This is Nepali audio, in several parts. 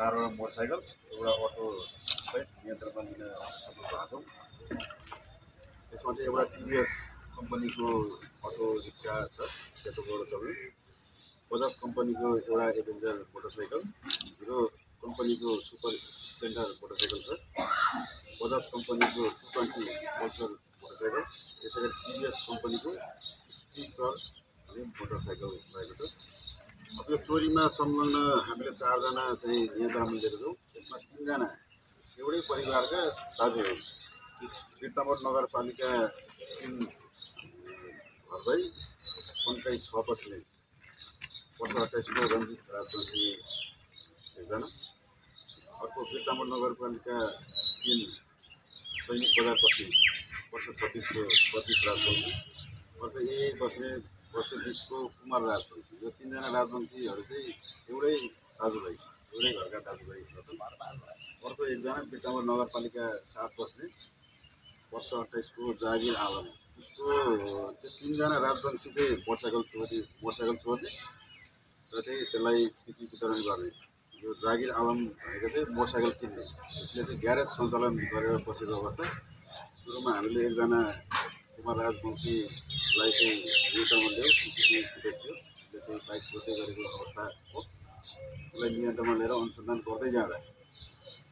4 मोटरसाइकल एउटा अटो सहित नियन्त्रणमा लिन सफल भएका छौँ। यसमा चाहिँ एउटा टिभीएस कम्पनीको अटो रिक्सा छ, पेट्रोलबाट चल्ने। बजाज कम्पनीको एउटा एभेन्जर मोटरसाइकल, हिरो कम्पनीको सुपर स्प्लेन्डर मोटरसाइकल छ, बजाज कम्पनीको 220 पल्सर मोटरसाइकल, त्यसै गरी टिभीएस कम्पनीको स्ट्रिकर भन्ने मोटरसाइकल रहेको छ। अब यो चोरीमा संलग्न हामीले 4 जना चाहिँ नियन्त्रणमा लिएको छौँ। यसमा 3 जना एउटै परिवारका दाजु हो। बिर्तामोड नगरपालिका 3 घर भाइ कन्काई 6 बस्ने वर्ष 28 को रञ्जित राजवंशी एकजना। अर्को बिर्तामोड नगरपालिका 3 सैनिक बजार बस्ने वर्ष 26 को प्रदीप राजवंशी। अर्को यही बस्ने वर्ष 20 को कुमार राजवंशी। यो 3 जना राजवंशीहरू चाहिँ एउटै दाजुभाइ, एउटै घरका दाजुभाइ छन्। अर्को एकजना बिर्तामोड नगरपालिका 7 बस्ने वर्ष 28 को जागिर आलम। उसको त्यो 3 जना राजवंशी चाहिँ मोटरसाइकल चोर्ने र चाहिँ त्यसलाई बिक्री वितरण गर्ने। यो जागिर आलम भनेको चाहिँ मोटरसाइकल किन्ने, यसले चाहिँ ग्यारेज सञ्चालन गरेर बसेको अवस्था। सुरुमा हामीले एकजना कुमार राजवंशीलाई चाहिँ नियन्त्रणमा ल्यायो, सिसिटिभी फुटेज थियो, उसले चाहिँ बाइक चोर्दै गरेको अवस्था हो। उसलाई नियन्त्रणमा लिएर अनुसन्धान गर्दै जाँदा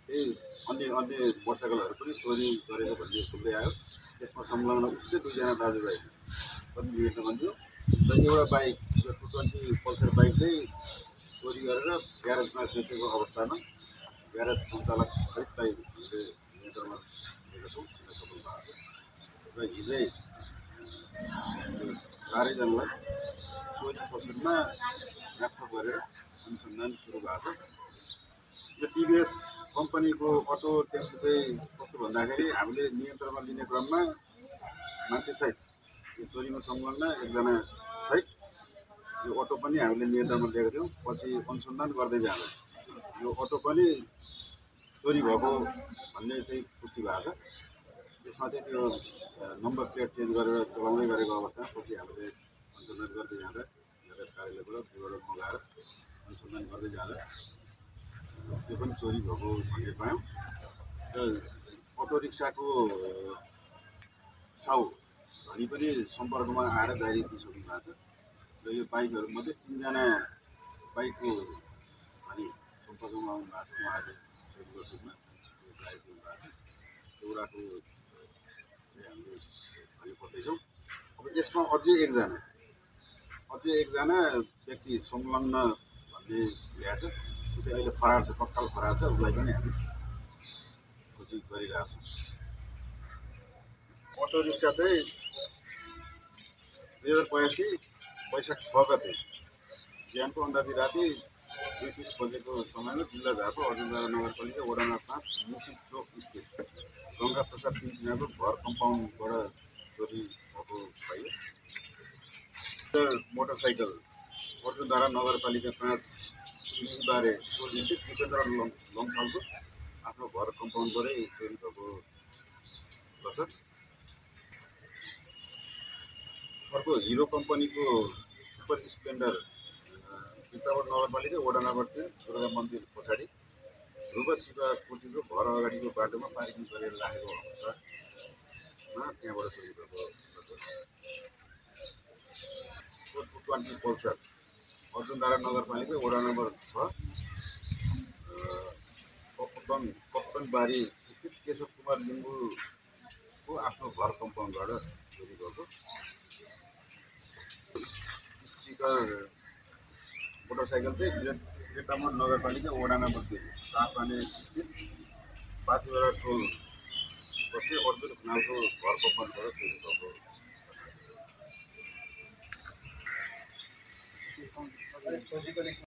त्यही अन्य मोटरसाइकलहरू पनि चोरी गरेको भन्ने खुल्दै आयो। त्यसमा संलग्न उसकै 2 जना दाजुभाइ पनि नियन्त्रणमा लियो र एउटा बाइक 220 पल्सर बाइक चाहिँ चोरी गरेर ग्यारेजमा बेचेको अवस्थामा ग्यारेज सञ्चालक सहितलाई हामीले नियन्त्रणमा लिएका छौँ, सफल भएको छ। र हिजै यो 4 जनालाई चोरी पसलमा ग्रेप्तार गरेर अनुसन्धान सुरु भएको छ। यो टिभीएस कम्पनीको अटो टेम्पो चाहिँ कस्तो भन्दाखेरि हामीले नियन्त्रणमा लिने क्रममा मान्छेसहित यो चोरीमा संलग्न एकजना सहित यो अटो पनि हामीले नियन्त्रणमा लिएका थियौँ। पछि अनुसन्धान गर्दै जाँदा यो अटो पनि चोरी भएको भन्ने चाहिँ पुष्टि भएको छ। त्यसमा चाहिँ त्यो नम्बर प्लेट चेन्ज गरेर चलाउँदै गरेको अवस्थामा पछि हामीले अनुसन्धान गर्दै जाँदा यातायात कार्यालयबाट विवरण मगाएर अनुसन्धान गर्दै जाँदा त्यो पनि चोरी भएको भन्ने पायौँ। र अटो रिक्साको साउ धनी पनि सम्पर्कमा आएर जारी दिइसक्नु भएको छ। र यो बाइकहरूमध्ये 3 जना बाइकको धनी सम्पर्कमा आउनु भएको छ। उहाँहरूले चोरी बसेकोमा त्यो गाडी दिनु भएको छ। एउटाको चाहिँ हामीले धनी पर्दैछौँ। अब यसमा अझै एकजना व्यक्ति संलग्न भन्ने ल्याएको छ। त्यो चाहिँ अहिले फरार छ, तत्काल फरार छ। उसलाई पनि हामी खोजी गरिरहेका छौँ। अटो रिक्सा चाहिँ 2082 वैशाख 6 गते बिहानको अन्दाजी राति 2:30 बजेको समयमा जिल्ला झापा अर्जुनधारा नगरपालिका वडा नम्बर 5 मुसी चोक स्थित गङ्गा प्रसाद तिमसिनाको घर कम्पाउन्डबाट चोरी भएको पाइयो। मोटरसाइकल अर्जुनधारा नगरपालिका 5 बारे स्थित दिपेन्द्र लम्सालको आफ्नो घर कम्पाउन्डबाटै चोरी भएको रहेछ। अर्को हिरो कम्पनीको सुपर स्प्लेन्डर बिर्तामोड नगरपालिका वडा नम्बर 3 दुर्गा मन्दिर पछाडि ध्रुव शिवा कोटीको घर अगाडिको बाटोमा पार्किङ गरेर राखेको अवस्थामा त्यहाँबाट चोरी भएको रहेछ। 220 पल्सर अर्जुनधारा नगरपालिका वडा नम्बर 6 कप्पनबारी स्थित केशव कुमार लिम्बूको आफ्नो घर कम्पाउन्डबाट चोरी भएको। स्ट्रिकर मोटरसाइकल चाहिँ बिर्तामोड नगरपालिका वडा नम्बर 2 चारपाने स्थित पाथिवरा टोल बस्ने अर्जुन खनालको घर कम्पाउन्डबाट चोरी भएको।